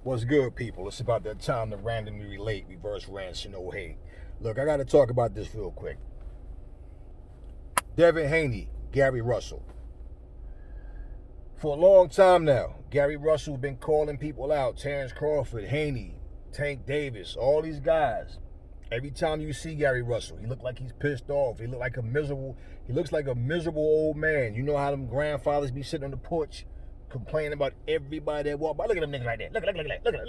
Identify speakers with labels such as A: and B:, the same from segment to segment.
A: What's good, people? It's about that time to randomly relate, reverse rants, no hate. Look, I got to talk about this real quick. Devin Haney, Garry Russell. For a long time now, Garry Russell been calling people out. Terrence Crawford, Haney, Tank Davis, all these guys. Every time you see Garry Russell, he look like he's pissed off. He looks like a miserable old man. You know how them grandfathers be sitting on the porch complaining about everybody that walk by. Look at them niggas right there. Look at that. Look at that.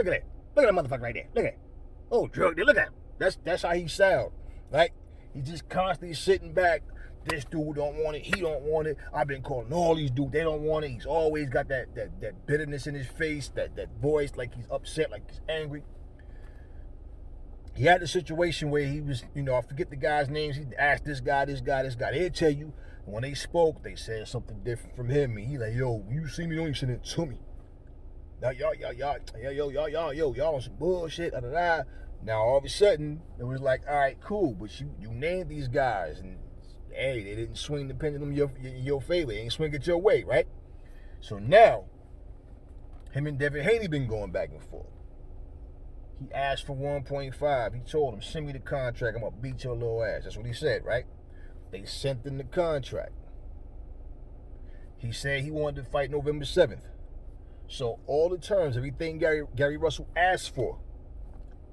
A: Look at that motherfucker right there. Look at that. Oh, drug dealer. Look at him. That's how he sound. Right? He just constantly sitting back. This dude don't want it. He don't want it. I've been calling all these dudes. They don't want it. He's always got that bitterness in his face, that voice, like he's upset, like he's angry. He had a situation where he was, I forget the guy's names. He asked this guy. They'll tell you. When they spoke, they said something different from him. And he like, yo, you see me, don't you send it to me. Now, y'all on some bullshit. Now, all of a sudden, it was like, all right, cool. But you named these guys. And, hey, they didn't swing the pendulum in your favor. They ain't swing it your way, right? So now, him and Devin Haney been going back and forth. He asked for 1.5. He told him, send me the contract. I'm going to beat your little ass. That's what he said, right? They sent him the contract. He said he wanted to fight November 7th. So all the terms, everything Garry Russell asked for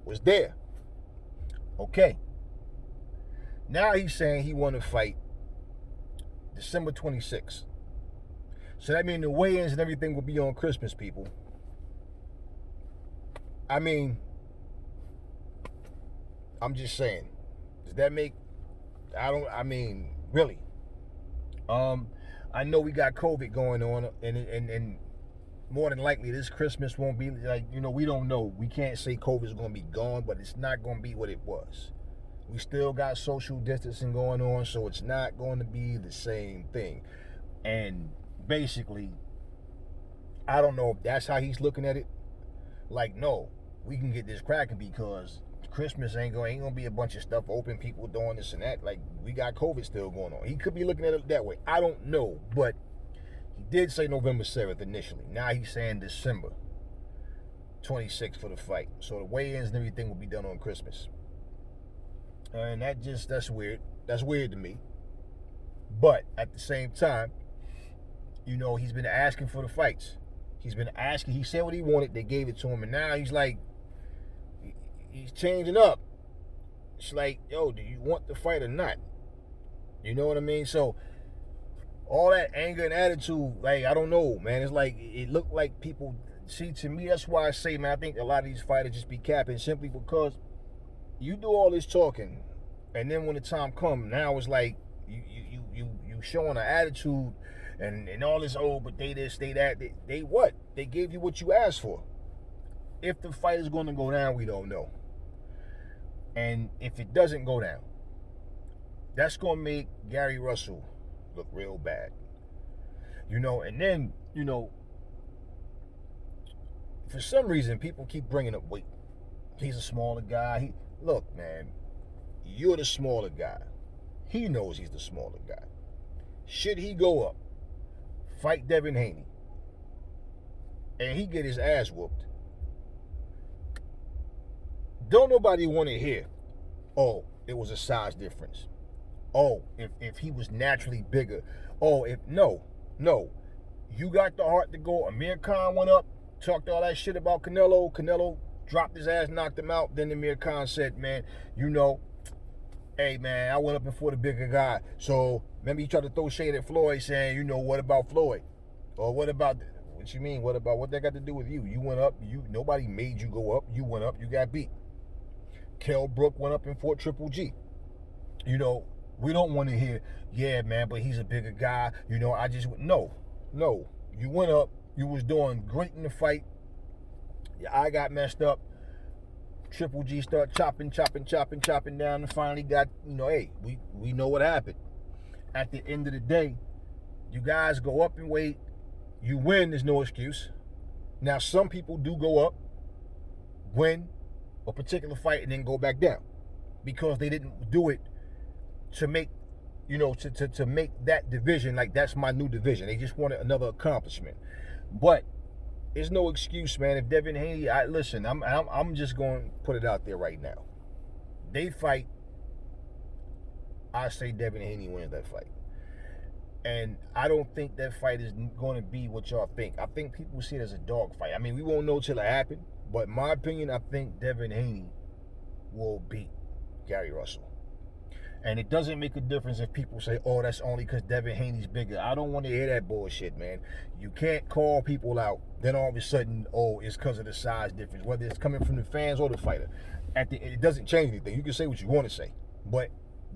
A: was there. Okay. Now he's saying he want to fight December 26th. So that means the weigh-ins and everything will be on Christmas, people. I mean, I'm just saying. Does that make... really. I know we got COVID going on, and more than likely this Christmas won't be like, we don't know. We can't say COVID's going to be gone, but it's not going to be what it was. We still got social distancing going on, so it's not going to be the same thing. And basically, I don't know if that's how he's looking at it. Like, no, we can get this cracking because Christmas ain't gonna be a bunch of stuff open, people doing this and that. Like, we got COVID still going on. He could be looking at it that way. I don't know, but he did say November 7th initially. Now he's saying December 26th for the fight. So the weigh-ins and everything will be done on Christmas. And that's weird. That's weird to me. But at the same time, he's been asking for the fights. He's been asking. He said what he wanted. They gave it to him. And now he's like, he's changing up. It's like, yo, do you want the fight or not? You know what I mean? So all that anger and attitude, like, I don't know, man. It's like, it looked like people, see, to me, that's why I say, man, I think a lot of these fighters just be capping simply because you do all this talking, and then when the time comes, now it's like you showing an attitude and all this, but they this, they that. They what? They gave you what you asked for. If the fight is going to go down, we don't know. And if it doesn't go down, that's going to make Garry Russell look real bad. And then, for some reason, people keep bringing up weight. He's a smaller guy. Look, man, you're the smaller guy. He knows he's the smaller guy. Should he go up, fight Devin Haney, and he get his ass whooped, don't nobody want to hear, oh, it was a size difference. Oh, if he was naturally bigger. Oh, no. You got the heart to go. Amir Khan went up, talked all that shit about Canelo. Canelo dropped his ass, knocked him out. Then Amir Khan said, man, hey, man, I went up and fought a bigger guy. So, remember he tried to throw shade at Floyd saying, what about Floyd? Or what you mean? What that got to do with you? You went up. Nobody made you go up. You went up. You got beat. Kell Brooke went up and fought Triple G. We don't want to hear, yeah, man, but he's a bigger guy. No. You went up. You was doing great in the fight. Your eye got messed up. Triple G started chopping down, and finally got, hey, we know what happened. At the end of the day, you guys go up in weight. You win, there's no excuse. Now, some people do go up, win a particular fight, and then go back down because they didn't do it to make, to make that division, like, that's my new division. They just wanted another accomplishment. But It's no excuse, man. If Devin Haney, listen, I'm just going to put it out there right now. They fight. I say Devin Haney wins that fight. And I don't think that fight is going to be what y'all think. I think people see it as a dog fight. I mean, we won't know till it happens. But in my opinion, I think Devin Haney will beat Garry Russell. And it doesn't make a difference if people say, oh, that's only because Devin Haney's bigger. I don't want to hear that bullshit, man. You can't call people out, then all of a sudden, oh, it's because of the size difference, whether it's coming from the fans or the fighter. It doesn't change anything. You can say what you want to say, but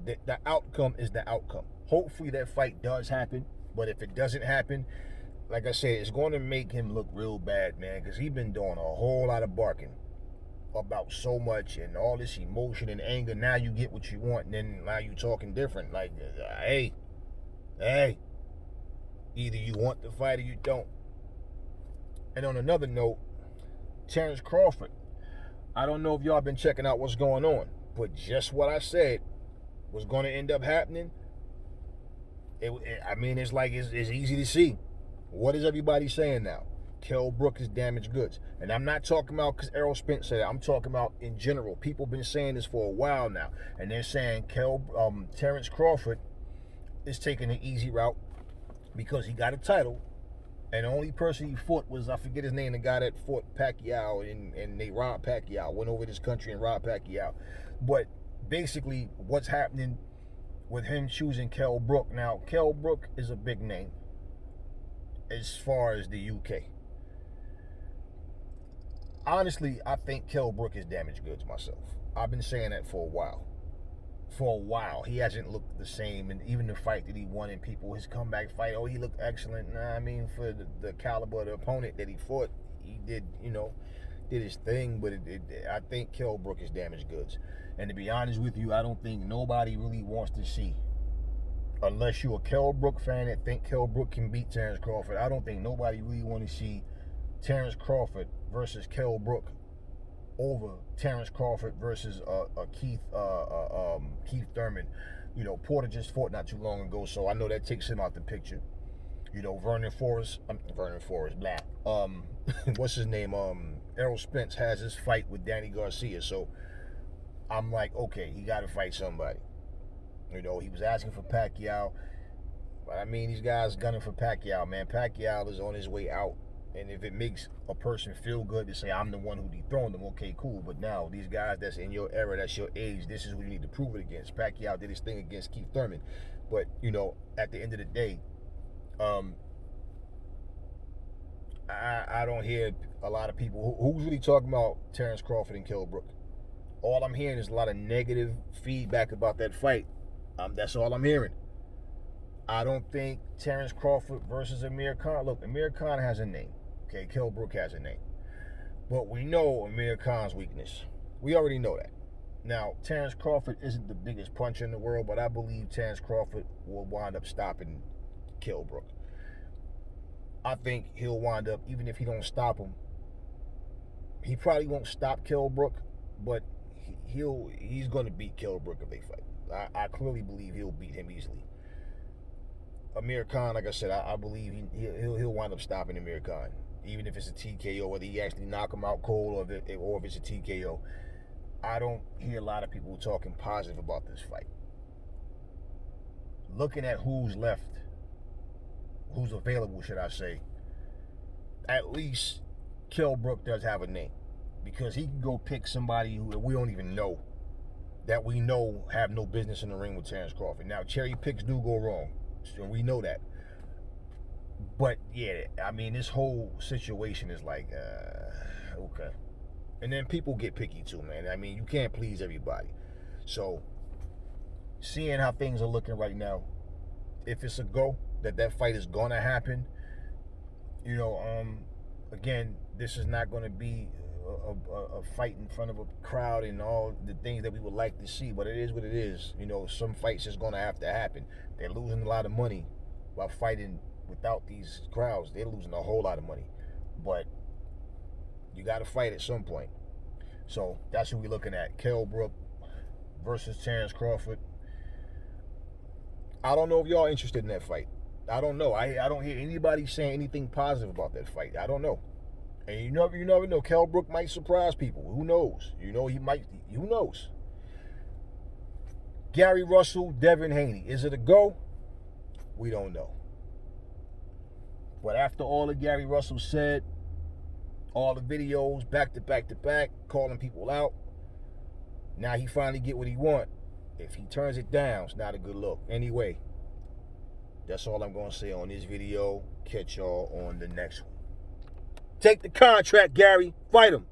A: the outcome is the outcome. Hopefully that fight does happen, but if it doesn't happen, like I said, it's going to make him look real bad, man, because he's been doing a whole lot of barking about so much and all this emotion and anger. Now you get what you want, and then now you talking different. Like, hey, either you want the fight or you don't. And on another note, Terrence Crawford, I don't know if y'all been checking out what's going on, but just what I said was going to end up happening. It's like it's easy to see. What is everybody saying now? Kell Brooke is damaged goods. And I'm not talking about because Errol Spence said that. I'm talking about in general. People have been saying this for a while now. And they're saying Terrence Crawford is taking an easy route because he got a title. And the only person he fought was, I forget his name, the guy that fought Pacquiao and they robbed Pacquiao, went over this country and robbed Pacquiao. But basically what's happening with him choosing Kell Brooke. Now, Kell Brooke is a big name as far as the UK. Honestly, I think Kell Brooke is damaged goods myself. I've been saying that for a while. For a while. He hasn't looked the same. And even the fight that he won in people, his comeback fight, oh, he looked excellent. Nah, I mean, for the caliber of the opponent that he fought, he did his thing. But I think Kell Brooke is damaged goods. And to be honest with you, I don't think nobody really wants to see, unless you're a Kell Brooke fan that think Kell Brooke can beat Terrence Crawford, I don't think nobody really want to see Terrence Crawford versus Kell Brooke over Terrence Crawford versus Keith Thurman. Porter just fought not too long ago, so I know that takes him out the picture. Vernon Forrest, blah. What's his name? Errol Spence has his fight with Danny Garcia, so I'm like, okay, he got to fight somebody. He was asking for Pacquiao, but I mean, these guys gunning for Pacquiao, man. Pacquiao is on his way out. And if it makes a person feel good to say, I'm the one who dethroned them, okay, cool. But now, these guys that's in your era, that's your age, this is who you need to prove it against. Pacquiao did his thing against Keith Thurman. But, at the end of the day, I don't hear a lot of people. Who's really talking about Terrence Crawford and Kell Brooke? All I'm hearing is a lot of negative feedback about that fight. That's all I'm hearing. I don't think Terrence Crawford versus Amir Khan. Look, Amir Khan has a name. Okay, Kell Brooke has a name. But we know Amir Khan's weakness. We already know that. Now, Terrence Crawford isn't the biggest puncher in the world, but I believe Terrence Crawford will wind up stopping Kell Brooke. I think he'll wind up, even if he don't stop him, he probably won't stop Kell Brooke, but he's going to beat Kell Brooke if they fight. I clearly believe he'll beat him easily. Amir Khan, like I said, I believe he'll wind up stopping Amir Khan, even if it's a TKO, whether he actually knock him out cold or if it's a TKO. I don't hear a lot of people talking positive about this fight. Looking at who's left, who's available, should I say, at least Kell Brooke does have a name, because he can go pick somebody who we don't even know, that we know have no business in the ring with Terrence Crawford. Now, cherry picks do go wrong, so we know that. But yeah, I mean, this whole situation is like, okay. And then people get picky too, man. I mean, you can't please everybody. So, seeing how things are looking right now, if it's a go, that fight is gonna happen, again, this is not gonna be a fight in front of a crowd and all the things that we would like to see, but it is what it is. Some fights is gonna have to happen. They're losing a lot of money by fighting without these crowds. They're losing a whole lot of money, but you got to fight at some point. So that's what we're looking at. Kell Brooke versus Terrence Crawford. I don't know if y'all interested in that fight. I don't know. I don't hear anybody saying anything positive about that fight. I don't know. And you never know. Kell Brooke might surprise people. Who knows? He might. Who knows? Garry Russell, Devin Haney. Is it a go? We don't know. But after all that Garry Russell said, all the videos back to back to back, calling people out, now he finally get what he want. If he turns it down, it's not a good look. Anyway, that's all I'm going to say on this video. Catch y'all on the next one. Take the contract, Garry. Fight him.